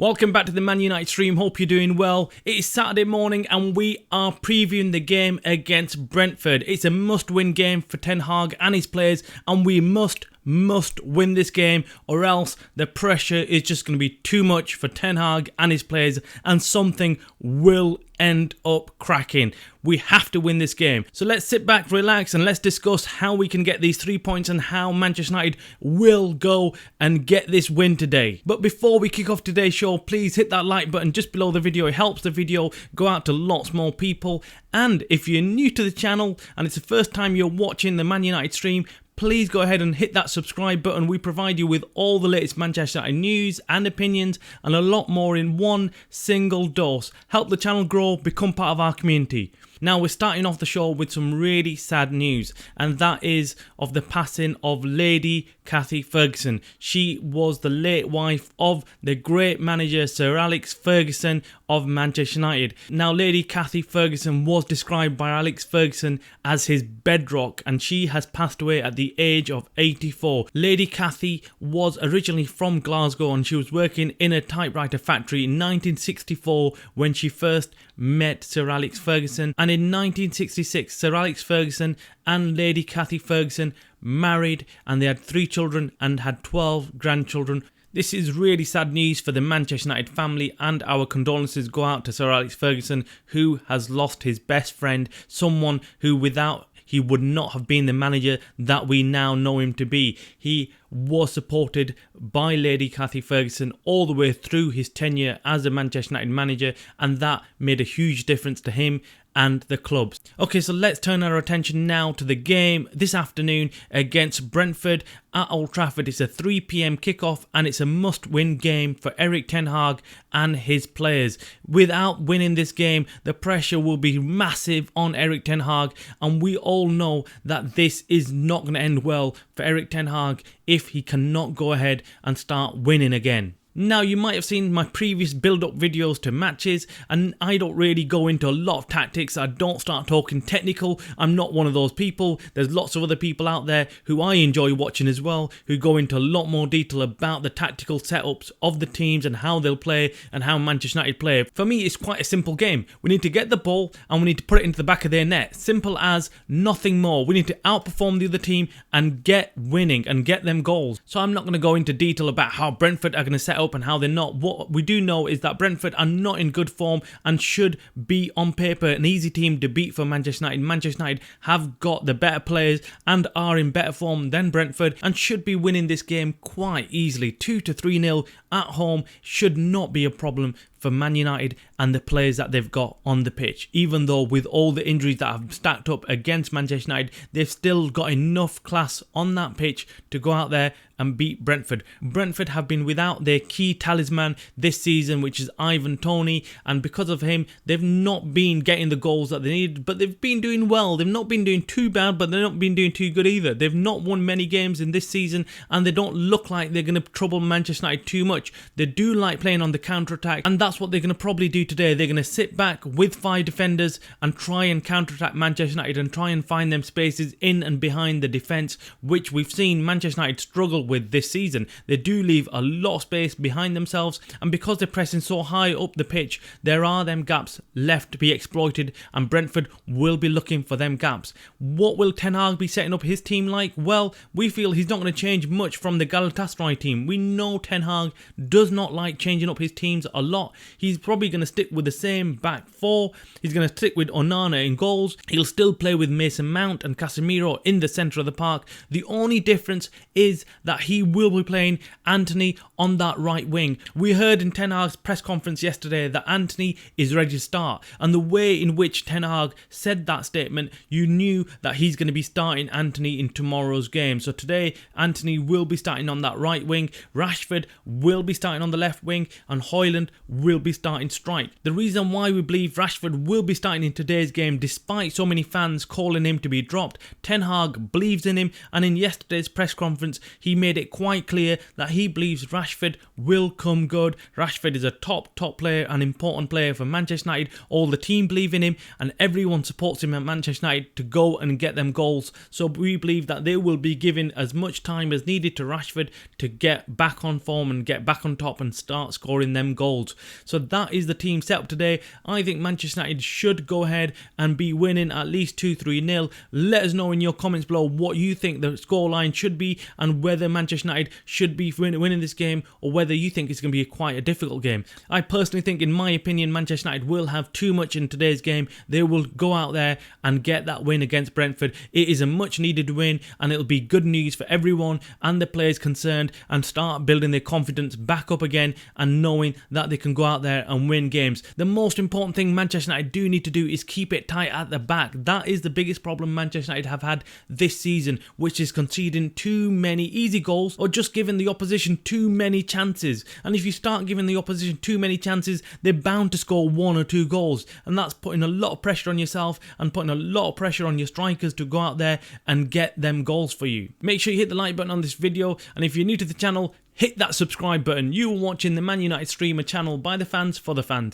Welcome back to the Man United stream, hope you're doing well. It is Saturday morning and we are previewing the game against Brentford. It's a must-win game for Ten Hag and his players, and we must win this game, or else the pressure is just going to be too much for Ten Hag and his players, and something will end up cracking. We have to win this game. So let's sit back, relax, and let's discuss how we can get these 3 points and how Manchester United will go and get this win today. But before we kick off today's show, please hit that like button just below the video. It helps the video go out to lots more people. And if you're new to the channel and it's the first time you're watching the Man United stream, please go ahead and hit that subscribe button. We provide you with all the latest Manchester United news and opinions and a lot more in one single dose. Help the channel grow, become part of our community. Now we're starting off the show with some really sad news, and that is of the passing of Lady Cathy Ferguson. She was the late wife of the great manager Sir Alex Ferguson of Manchester United. Now Lady Cathy Ferguson was described by Alex Ferguson as his bedrock, and she has passed away at the age of 84. Lady Cathy was originally from Glasgow and she was working in a typewriter factory in 1964 when she first met Sir Alex Ferguson, and in 1966 Sir Alex Ferguson and Lady Cathy Ferguson married, and they had 3 children and had 12 grandchildren. This is really sad news for the Manchester United family, and our condolences go out to Sir Alex Ferguson, who has lost his best friend, someone who without he would not have been the manager that we now know him to be. He was supported by Lady Cathy Ferguson all the way through his tenure as a Manchester United manager, and that made a huge difference to him and the clubs. Okay, so let's turn our attention now to the game this afternoon against Brentford at Old Trafford. It's a 3 PM kickoff and it's a must-win game for Erik Ten Hag and his players. Without winning this game, the pressure will be massive on Erik Ten Hag, and we all know that this is not going to end well for Erik Ten Hag if he cannot go ahead and start winning again. Now, you might have seen my previous build-up videos to matches, and I don't really go into a lot of tactics. I don't start talking technical. I'm not one of those people. There's lots of other people out there who I enjoy watching as well, who go into a lot more detail about the tactical setups of the teams and how they'll play and how Manchester United play. For me, it's quite a simple game. We need to get the ball and we need to put it into the back of their net. Simple as, nothing more. We need to outperform the other team and get winning and get them goals. So I'm not going to go into detail about how Brentford are going to set up and how they're not. What we do know is that Brentford are not in good form and should be on paper an easy team to beat for Manchester United. Manchester United have got the better players and are in better form than Brentford and should be winning this game quite easily. 2 to 3-0 at home should not be a problem for Man United and the players that they've got on the pitch. Even though with all the injuries that have stacked up against Manchester United, they've still got enough class on that pitch to go out there and beat Brentford. Brentford have been without their key talisman this season, which is Ivan Toney, and because of him, they've not been getting the goals that they needed, but they've been doing well. They've not been doing too bad, but they've not been doing too good either. They've not won many games in this season, and they don't look like they're going to trouble Manchester United too much. They do like playing on the counter-attack, and that's what they're going to probably do today. They're going to sit back with 5 defenders and try and counter-attack Manchester United and try and find them spaces in and behind the defence, which we've seen Manchester United struggle with this season. They do leave a lot of space behind themselves, and because they're pressing so high up the pitch, there are them gaps left to be exploited, and Brentford will be looking for them gaps. What will Ten Hag be setting up his team like? Well, we feel he's not going to change much from the Galatasaray team. We know Ten Hag does not like changing up his teams a lot. He's probably going to stick with the same back 4. He's going to stick with Onana in goals. He'll still play with Mason Mount and Casemiro in the centre of the park. The only difference is that he will be playing Antony on that right wing. We heard in Ten Hag's press conference yesterday that Antony is ready to start, and the way in which Ten Hag said that statement, you knew that he's going to be starting Antony in tomorrow's game. So today, Antony will be starting on that right wing, Rashford will be starting on the left wing, and Højlund will be starting strike. The reason why we believe Rashford will be starting in today's game, despite so many fans calling him to be dropped, Ten Hag believes in him, and in yesterday's press conference, he made it quite clear that he believes Rashford will come good. Rashford is a top player, an important player for Manchester United. All the team believe in him and everyone supports him at Manchester United to go and get them goals. So we believe that they will be given as much time as needed to Rashford to get back on form and get back back on top and start scoring them goals. So that is the team set up today. I think Manchester United should go ahead and be winning at least 2-3-0. Let us know in your comments below what you think the scoreline should be and whether Manchester United should be winning this game or whether you think it's going to be quite a difficult game. I personally think, in my opinion, Manchester United will have too much in today's game. They will go out there and get that win against Brentford. It is a much needed win and it'll be good news for everyone and the players concerned, and start building their confidence back up again and knowing that they can go out there and win games. The most important thing Manchester United do need to do is keep it tight at the back. That is the biggest problem Manchester United have had this season, which is conceding too many easy goals or just giving the opposition too many chances. And if you start giving the opposition too many chances, they're bound to score 1 or 2 goals, and that's putting a lot of pressure on yourself and putting a lot of pressure on your strikers to go out there and get them goals for you. Make sure you hit the like button on this video, and if you're new to the channel, hit that subscribe button. You are watching the Man United Streamer channel by the fans for the fans.